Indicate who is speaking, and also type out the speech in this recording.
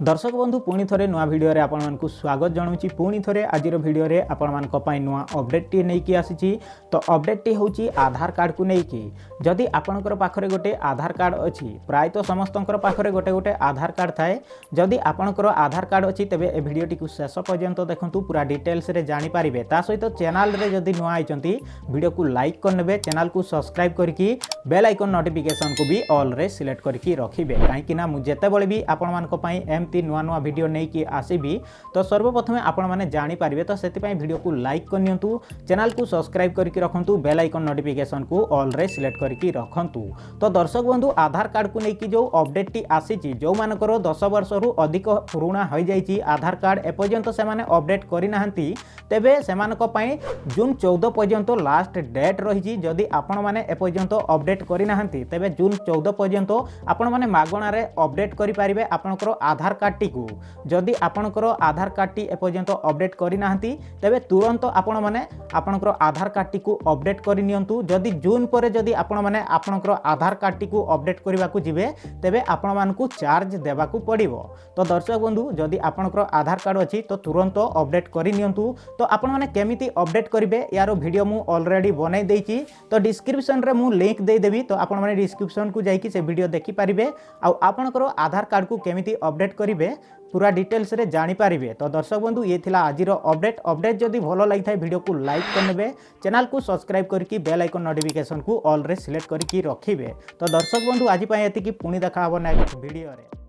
Speaker 1: दर्शक बंधु पुणी थे नुआ भिडियो आपको स्वागत जनाऊँगी। पुणी थे आज भिडियो आपण नुआ अपडेट टी नहीं आसी। तो अपडेट टी हूँ आधार कार्ड को लेकिन जदि आपणकर पाखरे गोटे आधार कार्ड अच्छी प्रायतः समस्त पाखरे गोटे गोटे आधार कार्ड थाए। जदि आपणकर आधार कार्ड अच्छी तेज ए भिडियोटी को शेष पर्यंत देखूँ पूरा डिटेल्स रे जानीपारे। ता सहित चैनल रे जदि नुआ आई वीडियो को लाइक करने चैनल को सब्सक्राइब करके बेल आइकन नोटिफिकेशन को भी ऑल रे सिलेक्ट करके रखिए कहीं मुझे भी आपण नुआ नुआ वीडियो नहीं कि आसबि तो सर्वप्रथमे आपण मैंने जानीपारे। तो से वीडियो को लाइक करनियंतु चैनल को सब्सक्राइब करके रखंतु बेल आइकन नोटिफिकेशन को ऑल रे सिलेक्ट करके रखंतु। तो दर्शक बंधु आधार कार्ड को लेकिन जो अपडेट टी आसी जो मानकर 10 वर्ष रु अधिक पुराणा हो जाइए आधार कार्ड एपर्यंत से माने अपडेट करना तेबे सेमानक पई जून 14 पर्यंत लास्ट डेट रही। जदि आपण माने एपर्यंत अपडेट करना तेबे जून 14 पर्यंत आपण माने मागणार अपडेट करि पारिबे आपनकर आधार कार्ड टी को। जदि आपणकर आधार कार्ड टी एपर्यंत अपडेट करना तेबे तुरंत आपण माने आपणकर आधार कार्ड टी को अपडेट करनियंतु। जदि जून पर जदि आपण माने आपणकर आधार कार्ड टी को अपडेट करबा को जिवे तेबे आपण मानकु चार्ज देबा को पड़िबो। तो दर्शक बंधु जदि आपणकर आधार कार्ड अछि तो तुरंत अपडेट करनियंतु। तो आपण माने केमिति अपडेट करिवे यार वीडियो मु ऑलरेडी बनाई देछि। तो डिस्क्रिप्शन रे मु लिंक दे देबी। तो आपण माने डिस्क्रिप्शन को जाइकि से वीडियो देखि पारिबे आ आपणकर आधार कार्ड को केमिति अपडेट करिवे पूरा डिटेल्स रे जानी पारिबे। तो दर्शक बंधु ये थिला आजिर अपडेट जदि भलो लागि थाए वीडियो को लाइक करनेबे चैनल को सब्सक्राइब करके बेल आइकन नोटिफिकेशन को ऑल रे सिलेक्ट करके रखिबे। तो दर्शक बंधु आज पय एतिकी पुणी देखा हबो नेक्स्ट वीडियो रे।